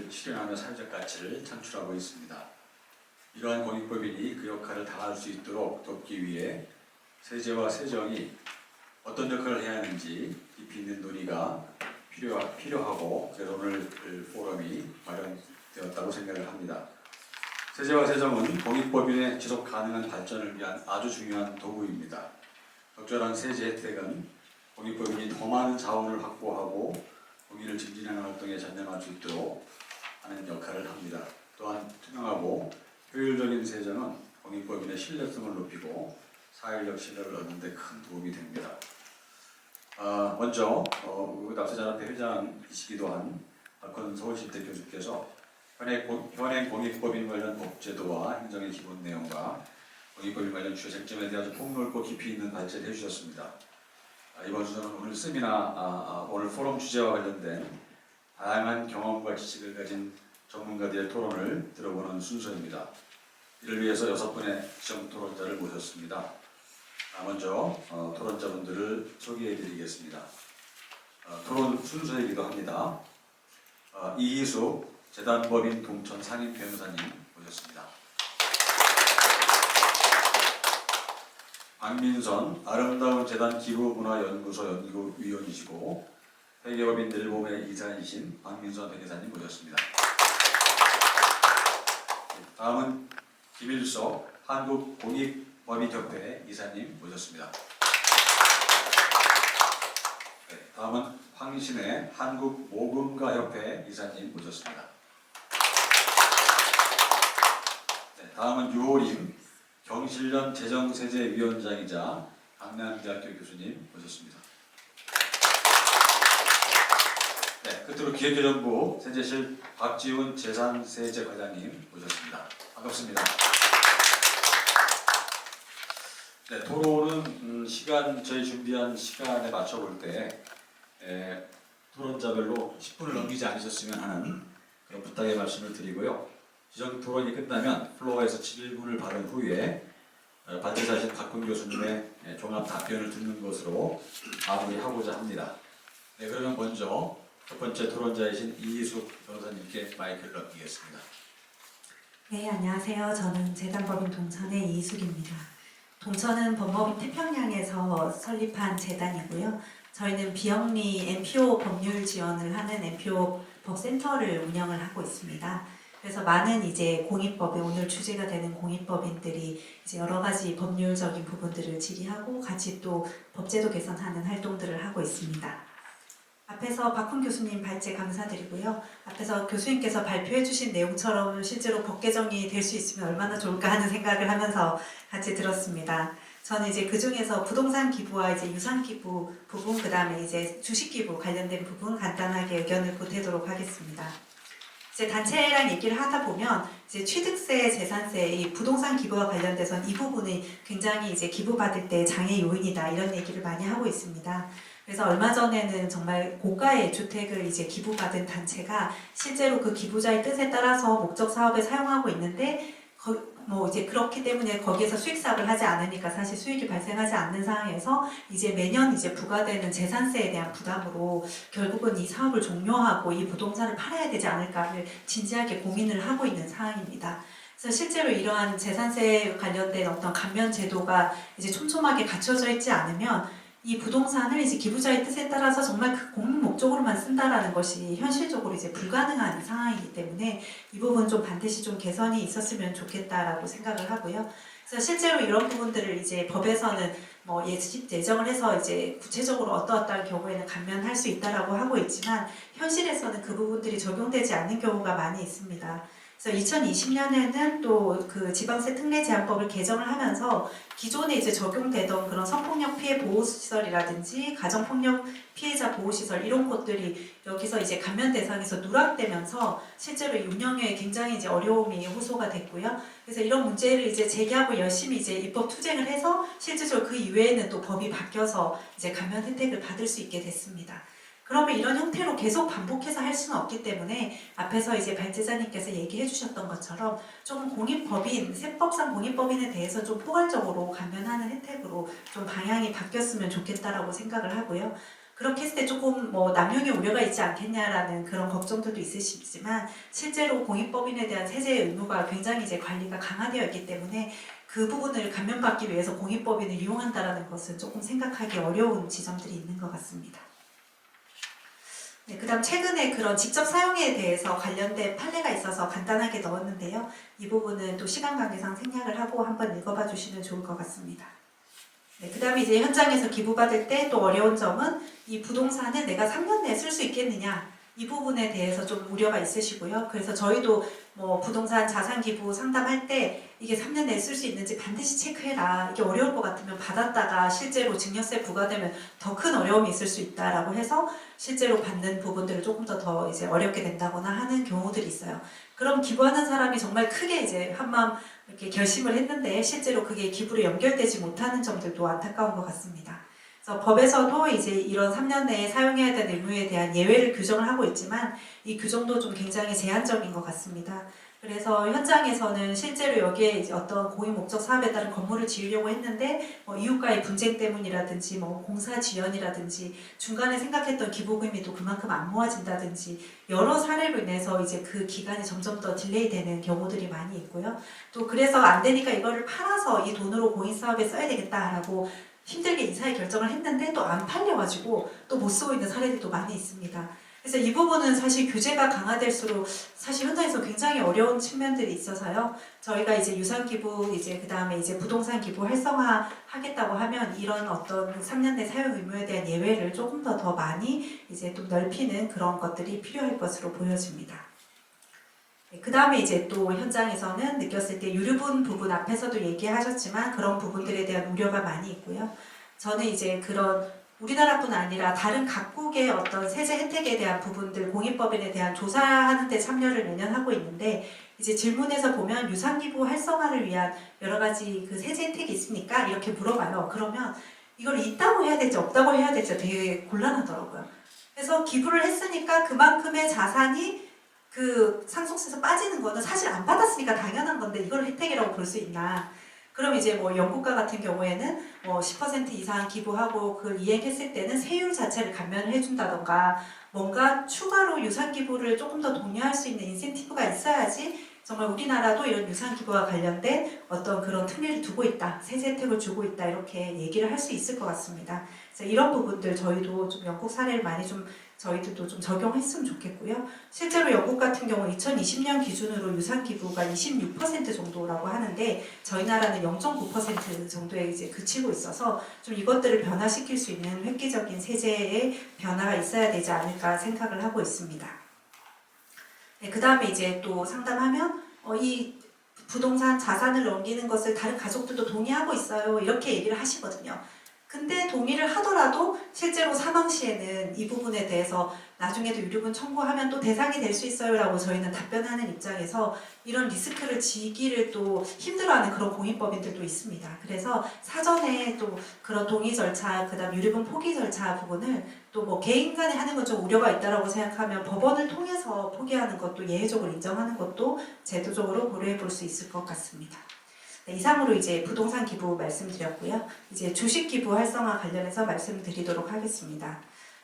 법률을 실현하며 사회적 가치를 창출하고 있습니다. 이러한 공익법인이 그 역할을 다할 수 있도록 돕기 위해 세제와 세정이 어떤 역할을 해야 하는지 깊이 있는 논의가 필요하고 그래서 오늘 포럼이 마련되었다고 생각을 합니다. 세제와 세정은 공익법인의 지속 가능한 발전을 위한 아주 중요한 도구입니다. 적절한 세제 혜택은 공익법인이 더 많은 자원을 확보하고 공익을 증진하는 활동에 전념할 수 있도록 하는 역할을 합니다. 또한 투명하고 효율적인 세정은 공익법인의 신뢰성을 높이고 사회적 신뢰를 얻는 데 큰 도움이 됩니다. 먼저 납세자협회 회장이시기도 한 박헌 서울시대 교수께서 현행 공익법인 관련 법제도와 행정의 기본 내용과 공익법인 관련 주요 쟁점에 대해 아주 폭넓고 깊이 있는 발제를 해주셨습니다. 이번 순서는 오늘 세미나, 오늘 포럼 주제와 관련된 다양한 경험과 지식을 가진 전문가들의 토론을 들어보는 순서입니다. 이를 위해서 6분의 지정 토론자를 모셨습니다. 먼저 토론자분들을 소개해드리겠습니다. 토론 순서이기도 합니다. 이희숙 재단법인 동천 상임 변호사님 모셨습니다. 박민선 아름다운 재단 기부문화연구소 연구위원이시고 회계법인 늘봄의 이사이신 박민선 회계사님 모셨습니다. 다음은 김일석 한국공익법인협회 이사님 모셨습니다. 다음은 황신혜 한국모금가협회 이사님 모셨습니다. 다음은 유호림 경실련 재정세제위원장이자 강남대학교 교수님 모셨습니다. 끝으로 기획재정부 세제실 박지훈 재산세제과장님 모셨습니다. 반갑습니다. 토론은 저희 준비한 시간에 맞춰볼 때 토론자별로 10분을 넘기지 않으셨으면 하는 그런 부탁의 말씀을 드리고요. 지정 토론이 끝나면 플로어에서 7분을 받은 후에 발제자이신 박훈 교수님의 종합 답변을 듣는 것으로 마무리하고자 합니다. 그러면 먼저 첫 번째 토론자이신 이희숙 변호사님께 마이크를 넘기겠습니다. 네, 안녕하세요. 저는 재단법인 동천의 이희숙입니다. 동천은 법법인 태평양에서 설립한 재단이고요. 저희는 비영리 NPO 법률 지원을 하는 NPO 법센터를 운영을 하고 있습니다. 그래서 많은 이제 공익법인, 오늘 주제가 되는 공익법인들이 이제 여러 가지 법률적인 부분들을 질의하고 같이 또 법제도 개선하는 활동들을 하고 있습니다. 앞에서 박훈 교수님 발제 감사드리고요. 앞에서 교수님께서 발표해 주신 내용처럼 실제로 법 개정이 될 수 있으면 얼마나 좋을까 하는 생각을 하면서 같이 들었습니다. 저는 이제 그 중에서 부동산 기부와 이제 유산 기부 부분, 그 다음에 이제 주식 기부 관련된 부분 간단하게 의견을 보태도록 하겠습니다. 이제 단체랑 얘기를 하다 보면 이제 취득세, 재산세, 이 부동산 기부와 관련돼서는 이 부분이 굉장히 이제 기부받을 때 장애 요인이다 이런 얘기를 많이 하고 있습니다. 그래서 얼마 전에는 정말 고가의 주택을 이제 기부받은 단체가 실제로 그 기부자의 뜻에 따라서 목적 사업에 사용하고 있는데 뭐 이제 그렇기 때문에 거기에서 수익 사업을 하지 않으니까 사실 수익이 발생하지 않는 상황에서 이제 매년 이제 부과되는 재산세에 대한 부담으로 결국은 이 사업을 종료하고 이 부동산을 팔아야 되지 않을까를 진지하게 고민을 하고 있는 상황입니다. 그래서 실제로 이러한 재산세 관련된 어떤 감면 제도가 이제 촘촘하게 갖춰져 있지 않으면 이 부동산을 이제 기부자의 뜻에 따라서 정말 그 공익 목적으로만 쓴다라는 것이 현실적으로 이제 불가능한 상황이기 때문에 이 부분 좀 반드시 좀 개선이 있었으면 좋겠다라고 생각을 하고요. 그래서 실제로 이런 부분들을 이제 법에서는 뭐 예정을 해서 이제 구체적으로 어떠한 경우에는 감면할 수 있다라고 하고 있지만 현실에서는 그 부분들이 적용되지 않는 경우가 많이 있습니다. 그래서 2020년에는 또 그 지방세 특례 제한법을 개정을 하면서 기존에 이제 적용되던 그런 성폭력 피해 보호시설이라든지 가정폭력 피해자 보호시설 이런 것들이 여기서 이제 감면 대상에서 누락되면서 실제로 운영에 굉장히 이제 어려움이 호소가 됐고요. 그래서 이런 문제를 이제 제기하고 열심히 이제 입법 투쟁을 해서 실질적으로 그 이외에는 또 법이 바뀌어서 이제 감면 혜택을 받을 수 있게 됐습니다. 그러면 이런 형태로 계속 반복해서 할 수는 없기 때문에 앞에서 이제 발제자님께서 얘기해 주셨던 것처럼 좀 공익법인, 세법상 공익법인에 대해서 좀 포괄적으로 감면하는 혜택으로 좀 방향이 바뀌었으면 좋겠다라고 생각을 하고요. 그렇게 했을 때 조금 뭐 남용의 우려가 있지 않겠냐라는 그런 걱정들도 있으시지만 실제로 공익법인에 대한 세제 의무가 굉장히 이제 관리가 강화되어 있기 때문에 그 부분을 감면받기 위해서 공익법인을 이용한다라는 것은 조금 생각하기 어려운 지점들이 있는 것 같습니다. 네, 그다음 최근에 그런 직접 사용에 대해서 관련된 판례가 있어서 간단하게 넣었는데요. 이 부분은 또 시간 관계상 생략을 하고 한번 읽어봐 주시면 좋을 것 같습니다. 네, 그 다음에 이제 현장에서 기부받을 때 또 어려운 점은 이 부동산을 내가 3년 내에 쓸 수 있겠느냐 이 부분에 대해서 좀 우려가 있으시고요. 그래서 저희도 뭐 부동산 자산 기부 상담할 때 이게 3년 내에 쓸 수 있는지 반드시 체크해라. 이게 어려울 것 같으면 받았다가 실제로 증여세 부과되면 더 큰 어려움이 있을 수 있다라고 해서 실제로 받는 부분들을 조금 더 이제 어렵게 된다거나 하는 경우들이 있어요. 그럼 기부하는 사람이 정말 크게 이제 한마음 이렇게 결심을 했는데 실제로 그게 기부로 연결되지 못하는 점들도 안타까운 것 같습니다. 그래서 법에서도 이제 이런 3년 내에 사용해야 되는 의무에 대한 예외를 규정을 하고 있지만 이 규정도 좀 굉장히 제한적인 것 같습니다. 그래서 현장에서는 실제로 여기에 이제 어떤 고유 목적 사업에 따른 건물을 지으려고 했는데 이웃과의 분쟁 때문이라든지 공사 지연이라든지 중간에 생각했던 기부금이 또 그만큼 안 모아진다든지 여러 사례로 인해서 이제 그 기간이 점점 더 딜레이 되는 경우들이 많이 있고요. 또 그래서 안 되니까 이거를 팔아서 이 돈으로 공익 사업에 써야 되겠다라고 힘들게 이사의 결정을 했는데 또 안 팔려가지고 또 못 쓰고 있는 사례들도 많이 있습니다. 그래서 이 부분은 사실 규제가 강화될수록 사실 현장에서 굉장히 어려운 측면들이 있어서요. 저희가 이제 유산기부 이제 그 다음에 이제 부동산 기부 활성화 하겠다고 하면 이런 어떤 3년 내 사용 의무에 대한 예외를 조금 더 많이 이제 좀 넓히는 그런 것들이 필요할 것으로 보여집니다. 그 다음에 이제 또 현장에서는 느꼈을 때 유류분 부분 앞에서도 얘기하셨지만 그런 부분들에 대한 우려가 많이 있고요. 저는 이제 그런 우리나라뿐 아니라 다른 각국의 어떤 세제 혜택에 대한 부분들 공익법인에 대한 조사하는 데 참여를 매년 하고 있는데 이제 질문에서 보면 유산기부 활성화를 위한 여러 가지 그 세제 혜택이 있습니까? 이렇게 물어봐요. 그러면 이걸 있다고 해야 될지 없다고 해야 될지 되게 곤란하더라고요. 그래서 기부를 했으니까 그만큼의 자산이 그 상속세에서 빠지는 거는 사실 안 받았으니까 당연한 건데 이걸 혜택이라고 볼 수 있나? 그럼 이제 뭐 영국과 같은 경우에는 10% 이상 기부하고 그걸 이행했을 때는 세율 자체를 감면을 해준다던가 뭔가 추가로 유산 기부를 조금 더 독려할 수 있는 인센티브가 있어야지 정말 우리나라도 이런 유산 기부와 관련된 어떤 그런 특례를 두고 있다, 세제 혜택을 주고 있다 이렇게 얘기를 할 수 있을 것 같습니다. 그래서 이런 부분들 저희도 좀 영국 사례를 많이 좀 저희들도 좀 적용했으면 좋겠고요. 실제로 영국 같은 경우 2020년 기준으로 유산 기부가 26% 정도라고 하는데 저희 나라는 0.9% 정도에 이제 그치고 있어서 좀 이것들을 변화시킬 수 있는 획기적인 세제의 변화가 있어야 되지 않을까 생각을 하고 있습니다. 네, 그 다음에 이제 또 상담하면 이 부동산 자산을 넘기는 것을 다른 가족들도 동의하고 있어요. 이렇게 얘기를 하시거든요. 근데 동의를 하더라도 실제로 사망 시에는 이 부분에 대해서 나중에도 유류분 청구하면 또 대상이 될 수 있어요 라고 저희는 답변하는 입장에서 이런 리스크를 지기를 또 힘들어하는 그런 공익법인들도 있습니다. 그래서 사전에 또 그런 동의 절차, 그 다음 유류분 포기 절차 부분을 또 뭐 개인 간에 하는 건 좀 우려가 있다라고 생각하면 법원을 통해서 포기하는 것도 예외적으로 인정하는 것도 제도적으로 고려해 볼 수 있을 것 같습니다. 네, 이상으로 이제 부동산 기부 말씀드렸고요. 이제 주식 기부 활성화 관련해서 말씀드리도록 하겠습니다.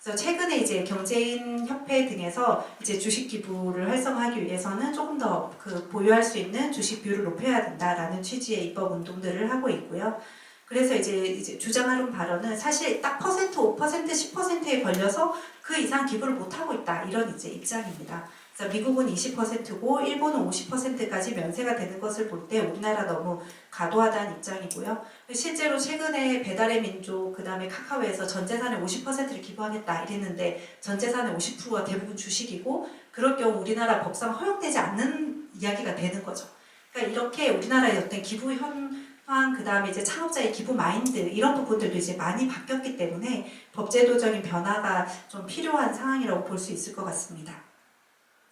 그래서 최근에 이제 경제인 협회 등에서 이제 주식 기부를 활성화하기 위해서는 조금 더 그 보유할 수 있는 주식 비율을 높여야 된다라는 취지의 입법 운동들을 하고 있고요. 그래서 이제 주장하는 발언은 사실 딱 5%, 10%에 걸려서 그 이상 기부를 못 하고 있다 이런 이제 입장입니다. 미국은 20%고 일본은 50%까지 면세가 되는 것을 볼 때 우리나라 너무 과도하다는 입장이고요. 실제로 최근에 배달의 민족 그 다음에 카카오에서 전 재산의 50%를 기부하겠다 이랬는데 전 재산의 50%가 대부분 주식이고 그럴 경우 우리나라 법상 허용되지 않는 이야기가 되는 거죠. 그러니까 이렇게 우리나라의 어떤 기부 현황 그 다음에 이제 창업자의 기부 마인드 이런 부분들도 이제 많이 바뀌었기 때문에 법제도적인 변화가 좀 필요한 상황이라고 볼 수 있을 것 같습니다.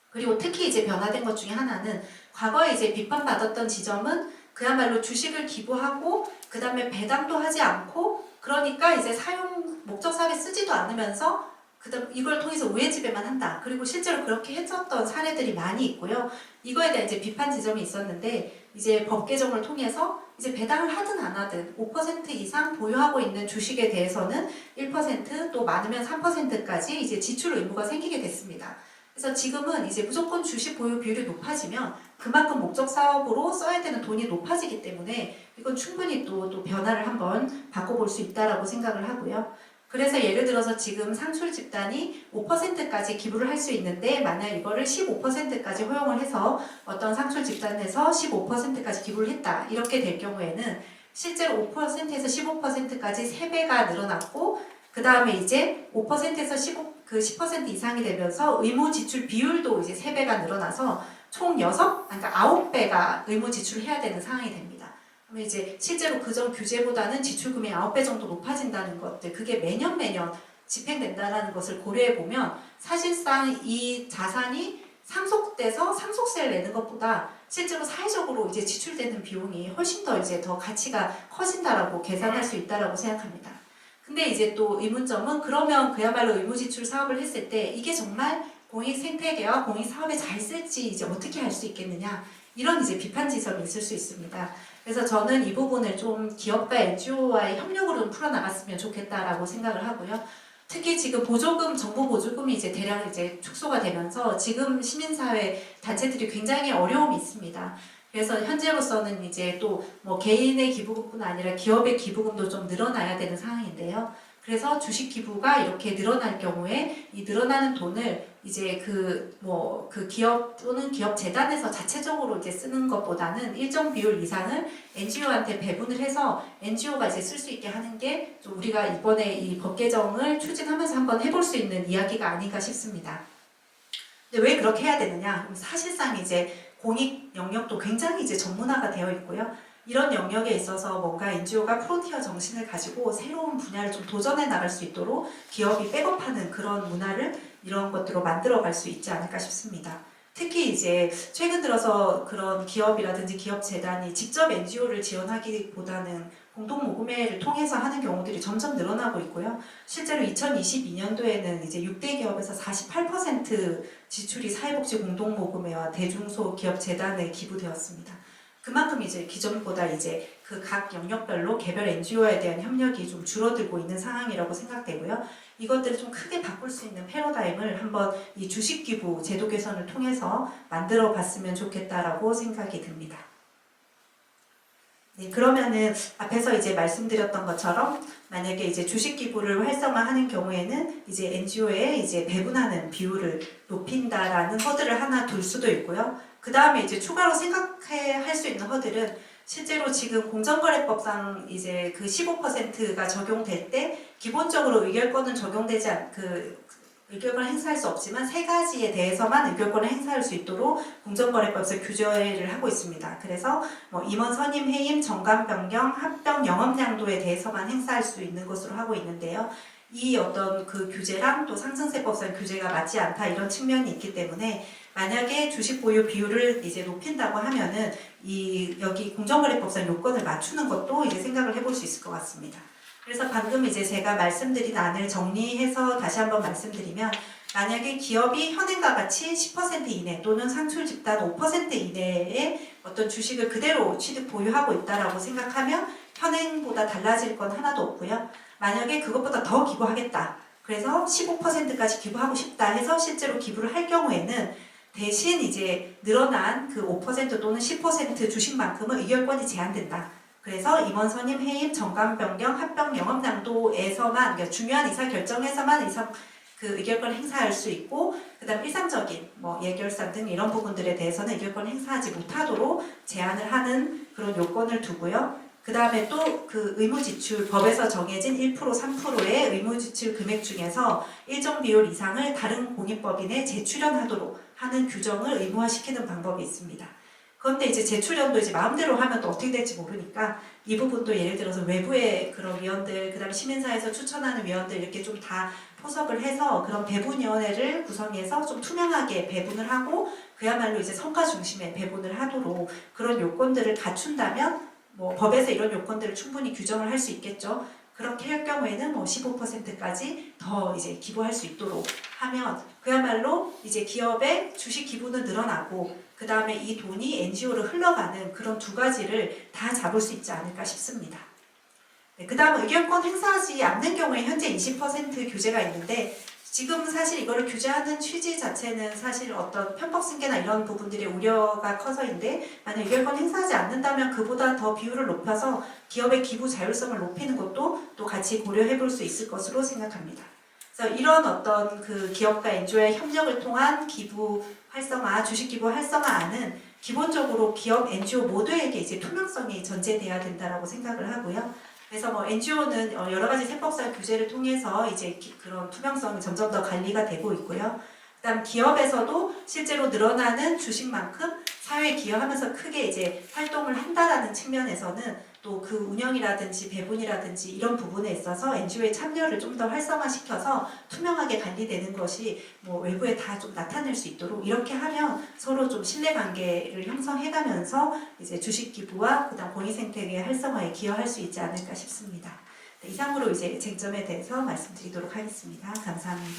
그리고 특히 이제 변화된 것 중에 하나는 과거에 이제 비판받았던 지점은 그야말로 주식을 기부하고 그 다음에 배당도 하지 않고 그러니까 이제 사용 목적 사업에 쓰지도 않으면서 그다음 이걸 통해서 우회지배만 한다. 그리고 실제로 그렇게 해줬던 사례들이 많이 있고요. 이거에 대한 이제 비판 지점이 있었는데 이제 법 개정을 통해서 이제 배당을 하든 안 하든 5% 이상 보유하고 있는 주식에 대해서는 1% 또 많으면 3%까지 이제 지출 의무가 생기게 됐습니다. 그래서 지금은 이제 무조건 주식 보유 비율이 높아지면 그만큼 목적 사업으로 써야 되는 돈이 높아지기 때문에 이건 충분히 또 변화를 한번 바꿔볼 수 있다라고 생각을 하고요. 그래서 예를 들어서 지금 상출 집단이 5%까지 기부를 할 수 있는데 만약 이거를 15%까지 허용을 해서 어떤 상출 집단에서 15%까지 기부를 했다 이렇게 될 경우에는 실제로 5%에서 15%까지 3배가 늘어났고 그 다음에 이제 5%에서 10% 이상이 되면서 의무 지출 비율도 이제 3배가 늘어나서 총 그러니까 9배가 의무 지출을 해야 되는 상황이 됩니다. 그러면 이제 실제로 그전 규제보다는 지출 금액이 9배 정도 높아진다는 것들, 그게 매년 집행된다는 것을 고려해 보면 사실상 이 자산이 상속돼서 상속세를 내는 것보다 실제로 사회적으로 이제 지출되는 비용이 훨씬 더 가치가 커진다라고 계산할 수 있다라고 생각합니다. 근데 이제 또 의문점은 그러면 그야말로 의무지출 사업을 했을 때 이게 정말 공익 생태계와 공익 사업에 잘 쓸지 이제 어떻게 할 수 있겠느냐 이런 이제 비판 지점이 있을 수 있습니다. 그래서 저는 이 부분을 좀 기업과 NGO와의 협력으로 좀 풀어나갔으면 좋겠다라고 생각을 하고요. 특히 지금 정부 보조금이 이제 대량 이제 축소가 되면서 지금 시민사회 단체들이 굉장히 어려움이 있습니다. 그래서 현재로서는 이제 또 뭐 개인의 기부금뿐 아니라 기업의 기부금도 좀 늘어나야 되는 상황인데요. 그래서 주식 기부가 이렇게 늘어날 경우에 이 늘어나는 돈을 이제 그 기업 또는 기업 재단에서 자체적으로 이제 쓰는 것보다는 일정 비율 이상을 NGO한테 배분을 해서 NGO가 이제 쓸 수 있게 하는 게 좀 우리가 이번에 이 법 개정을 추진하면서 한번 해볼 수 있는 이야기가 아닌가 싶습니다. 근데 왜 그렇게 해야 되느냐? 사실상 이제 공익 영역도 굉장히 이제 전문화가 되어 있고요. 이런 영역에 있어서 뭔가 NGO가 프론티어 정신을 가지고 새로운 분야를 좀 도전해 나갈 수 있도록 기업이 백업하는 그런 문화를 이런 것들로 만들어갈 수 있지 않을까 싶습니다. 특히 이제 최근 들어서 그런 기업이라든지 기업 재단이 직접 NGO를 지원하기보다는 공동모금회를 통해서 하는 경우들이 점점 늘어나고 있고요. 실제로 2022년도에는 이제 6대 기업에서 48% 지출이 사회복지 공동모금회와 대중소기업 재단에 기부되었습니다. 그만큼 이제 기존보다 이제 그 각 영역별로 개별 NGO에 대한 협력이 좀 줄어들고 있는 상황이라고 생각되고요. 이것들을 좀 크게 바꿀 수 있는 패러다임을 한번 이 주식기부 제도 개선을 통해서 만들어 봤으면 좋겠다라고 생각이 듭니다. 네, 그러면은 앞에서 이제 말씀드렸던 것처럼 만약에 이제 주식기부를 활성화하는 경우에는 이제 NGO에 이제 배분하는 비율을 높인다라는 허들을 하나 둘 수도 있고요. 그 다음에 이제 추가로 생각할 수 있는 허들은 실제로 지금 공정거래법상 이제 그 15%가 적용될 때 기본적으로 의결권은 적용되지 의결권을 행사할 수 없지만 3가지에 대해서만 의결권을 행사할 수 있도록 공정거래법에서 규제를 하고 있습니다. 그래서 뭐 임원 선임, 해임, 정관 변경, 합병, 영업량도에 대해서만 행사할 수 있는 것으로 하고 있는데요. 이 어떤 그 규제랑 또 상승세법상 규제가 맞지 않다 이런 측면이 있기 때문에 만약에 주식 보유 비율을 이제 높인다고 하면은 여기 공정거래법상 요건을 맞추는 것도 이제 생각을 해볼 수 있을 것 같습니다. 그래서 방금 이제 제가 말씀드린 안을 정리해서 다시 한번 말씀드리면 만약에 기업이 현행과 같이 10% 이내 또는 상출 집단 5% 이내의 어떤 주식을 그대로 취득 보유하고 있다라고 생각하면 현행보다 달라질 건 하나도 없고요. 만약에 그것보다 더 기부하겠다. 그래서 15%까지 기부하고 싶다 해서 실제로 기부를 할 경우에는 대신 이제 늘어난 그 5% 또는 10% 주식만큼은 의결권이 제한된다. 그래서 임원 선임, 해임, 정관 변경, 합병, 영업량도에서만 그러니까 중요한 의사 결정에서만 그 의결권을 행사할 수 있고 그다음 일상적인 뭐 예결산 등 이런 부분들에 대해서는 의결권을 행사하지 못하도록 제한을 하는 그런 요건을 두고요. 그 다음에 또 그 의무지출 법에서 정해진 1%, 3%의 의무지출 금액 중에서 일정 비율 이상을 다른 공익법인에 재출연하도록 하는 규정을 의무화시키는 방법이 있습니다. 그런데 이제 재출연도 이제 마음대로 하면 또 어떻게 될지 모르니까 이 부분도 예를 들어서 외부의 그런 위원들, 그 다음에 시민사회에서 추천하는 위원들 이렇게 좀 다 포섭을 해서 그런 배분위원회를 구성해서 좀 투명하게 배분을 하고 그야말로 이제 성과 중심의 배분을 하도록 그런 요건들을 갖춘다면 뭐 법에서 이런 요건들을 충분히 규정을 할 수 있겠죠. 그렇게 할 경우에는 뭐 15%까지 더 이제 기부할 수 있도록 하면 그야말로 이제 기업의 주식 기부는 늘어나고 그 다음에 이 돈이 NGO로 흘러가는 그런 두 가지를 다 잡을 수 있지 않을까 싶습니다. 네, 그 다음 의견권 행사하지 않는 경우에 현재 20% 규제가 있는데 지금 사실 이거를 규제하는 취지 자체는 사실 어떤 편법 승계나 이런 부분들의 우려가 커서인데 만약 의결권 행사하지 않는다면 그보다 더 비율을 높여서 기업의 기부 자율성을 높이는 것도 또 같이 고려해 볼 수 있을 것으로 생각합니다. 그래서 이런 어떤 그 기업과 NGO의 협력을 통한 기부 활성화, 주식 기부 활성화안은 기본적으로 기업, NGO 모두에게 이제 투명성이 전제돼야 된다라고 생각을 하고요. 그래서 뭐 NGO는 여러 가지 세법상 규제를 통해서 이제 그런 투명성이 점점 더 관리가 되고 있고요. 그다음 기업에서도 실제로 늘어나는 주식만큼 사회에 기여하면서 크게 이제 활동을 한다라는 측면에서는 또 그 운영이라든지 배분이라든지 이런 부분에 있어서 NGO의 참여를 좀 더 활성화시켜서 투명하게 관리되는 것이 뭐 외부에 다 좀 나타낼 수 있도록 이렇게 하면 서로 좀 신뢰관계를 형성해가면서 이제 주식 기부와 그다음 공익 생태계 활성화에 기여할 수 있지 않을까 싶습니다. 네, 이상으로 이제 쟁점에 대해서 말씀드리도록 하겠습니다. 감사합니다.